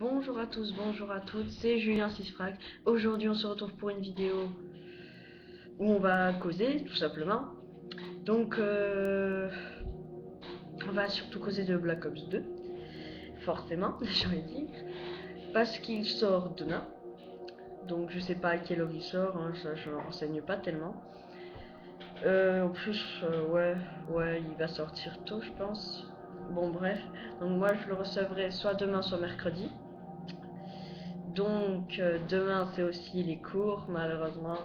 Bonjour à tous, bonjour à toutes, c'est Julien Sisfrac. Aujourd'hui on se retrouve pour une vidéo où on va causer tout simplement. Donc on va surtout causer de Black Ops 2, forcément, j'ai envie de dire, parce qu'il sort demain. Donc je sais pas à quelle heure il sort, hein, ça je ne renseigne pas tellement. En plus, ouais, il va sortir tôt je pense. Bon bref, donc moi je le recevrai soit demain soit mercredi. Donc demain c'est aussi les cours, malheureusement.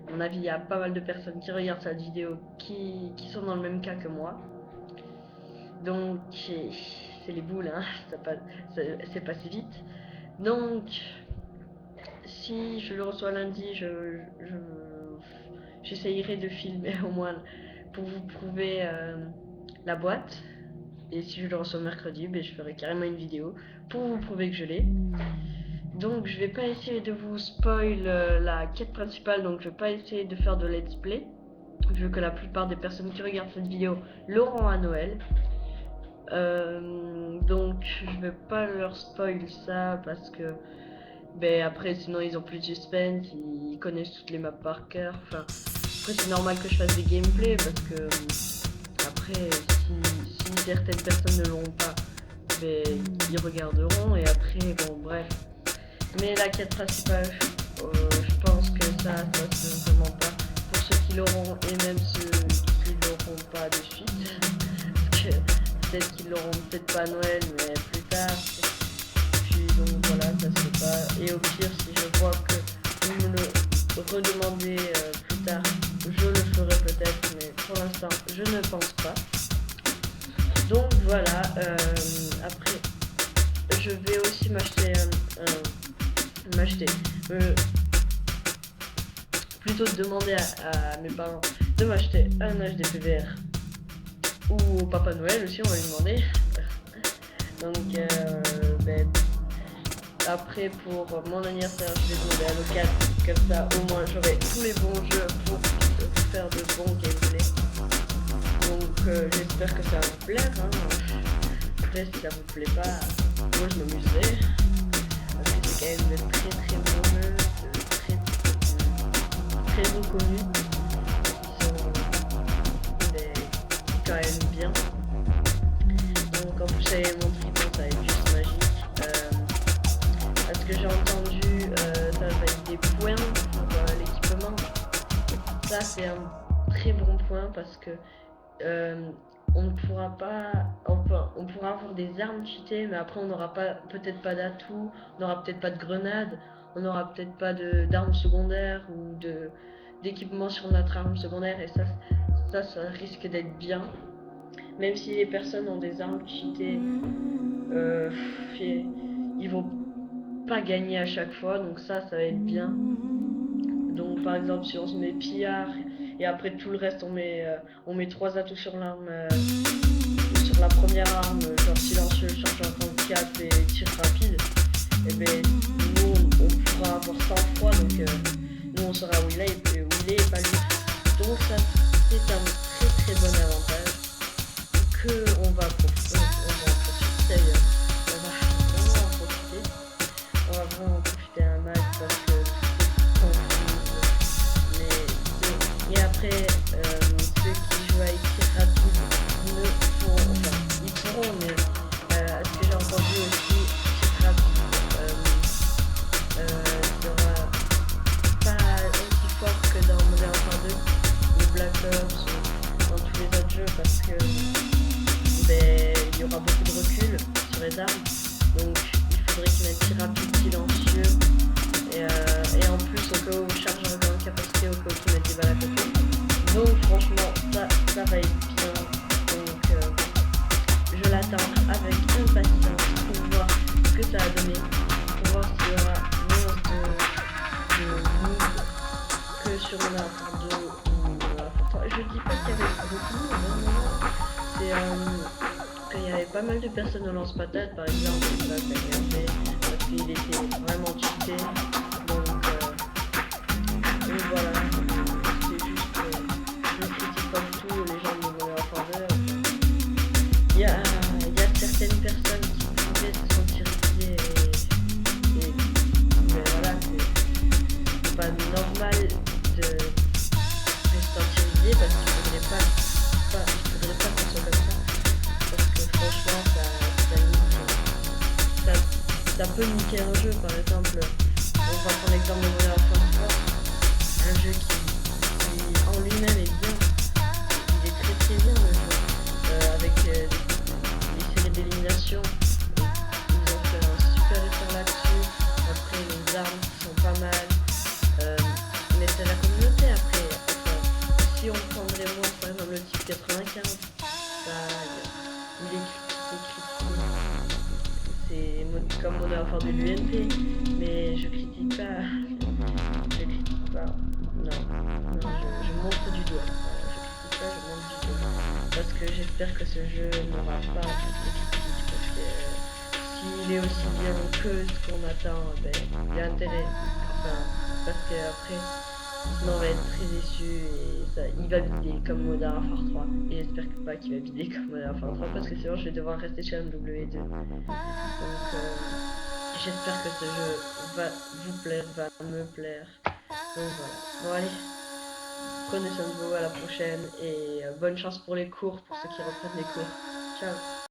À mon avis, il y a pas mal de personnes qui regardent cette vidéo qui sont dans le même cas que moi. Donc c'est les boules, hein, c'est passé vite. Donc si je le reçois lundi, j'essayerai de filmer au moins pour vous prouver la boîte. Et si je le reçois mercredi, je ferai carrément une vidéo pour vous prouver que je l'ai. Donc je vais pas essayer de vous spoil la quête principale, donc je vais pas essayer de faire de let's play, vu que la plupart des personnes qui regardent cette vidéo l'auront à Noël. Donc je vais pas leur spoil ça parce que après sinon ils ont plus de suspense, ils connaissent toutes les maps par cœur. Enfin, après c'est normal que je fasse des gameplays parce que après si certaines personnes ne l'auront pas, ils regarderont et après bon bref. Mais la quête principale, je pense que ça se fait vraiment pas pour ceux qui l'auront et même ceux qui l'auront pas de suite. Parce que peut-être qu'ils l'auront peut-être pas à Noël, mais plus tard. Puis donc voilà, ça se fait pas. Et au pire, si je vois que vous me le redemandez plus tard, je le ferai peut-être, mais pour l'instant, je ne pense pas. Donc voilà, après, je vais aussi m'acheter plutôt demander à mes parents de m'acheter un HDPVR ou au Papa Noël aussi, on va lui demander. Donc après pour mon anniversaire je vais demander à Local, comme ça au moins j'aurai tous les bons jeux pour faire de bons gameplays. Donc j'espère que ça va vous plaire, hein. Après si ça vous plaît pas, moi je m'amuserai. C'est quand même de très bons jeux, très reconnus, qui sont quand même bien. Donc en plus avec mon tripod ça va être juste magique. À ce que j'ai entendu, ça va être des points pour l'équipement. Ça c'est un très bon point parce que on ne pourra pas, on pourra avoir des armes cheatées, mais après on n'aura peut-être pas d'atouts, on n'aura peut-être pas de grenades, on n'aura peut-être pas d'armes secondaires ou d'équipement sur notre arme secondaire, et ça risque d'être bien. Même si les personnes ont des armes cheatées, ils vont pas gagner à chaque fois, donc ça va être bien. Donc par exemple si on se met pillard et après tout le reste on met 3 atouts sur l'arme, sur la première arme, genre silencieux, chargeur 34 et tir rapide, et nous on pourra avoir 100 fois, donc nous on saura où il est et pas lui. Donc ça c'est un très bon avantage que on va en profiter d'ailleurs. On va vraiment en profiter un max parce que et après, ceux qui jouent avec tir rapide ils pourront, mais à ce que j'ai entendu aussi, tir rapide sera pas aussi fort que dans Modern Warfare 2 ou Black Ops ou dans tous les autres jeux parce que il y aura beaucoup de recul sur les armes, donc il faudrait qu'ils mettent tir rapide silencieux et en plus au cas où chargeur de grande capacité, au cas où qu'ils mettent des balles à côté. Donc franchement ça va être bien, donc je l'attends avec impatience pour voir ce que ça a donné, pour voir s'il y aura moins de moves que sur Modern Warfare 2 ou Modern Warfare 3. Je dis pas qu'il y avait beaucoup de moves, c'est qu'il y avait pas mal de personnes au lance-patate par exemple, ça s'est regardé parce qu'il était vraiment cheaté. Donc voilà, c'est juste je ne critique pas du tout les gens de Modern Warfare 2. Il y a certaines personnes qui pouvaient se sentir visées parce qu'il faudrait il faudrait pas que ce soit comme ça. Parce que franchement, ça peut niquer un jeu. Par exemple, on va prendre l'exemple de Modern Warfare 3, un jeu qui en lui-même est bien. Il est très très bien le jeu. Avec les séries d'élimination, ils ont fait un super effort là-dessus. Après, les armes qui sont pas mal. Mais c'est la communauté après. Enfin, si on prendrait moi par exemple le type 95, ça, il est critiqué. C'est comme Modern Warfare de l'UNP, mais je critique pas. Je critique pas. Non, je montre du doigt. Je critique pas, je montre du doigt. Parce que j'espère que ce jeu n'aura pas de critiques. Parce que s'il est aussi bien que ce qu'on attend, ben, il y a intérêt. Enfin, parce que après, sinon on va être très déçu et ça, il va vider comme Modern Warfare 3. Et j'espère pas qu'il va vider comme Modern Warfare 3 parce que sinon je vais devoir rester chez MW2. Donc j'espère que ce jeu va vous plaire, va me plaire. Donc voilà. Bon allez, prenez soin de vous, à la prochaine et bonne chance pour les cours, pour ceux qui reprennent les cours. Ciao.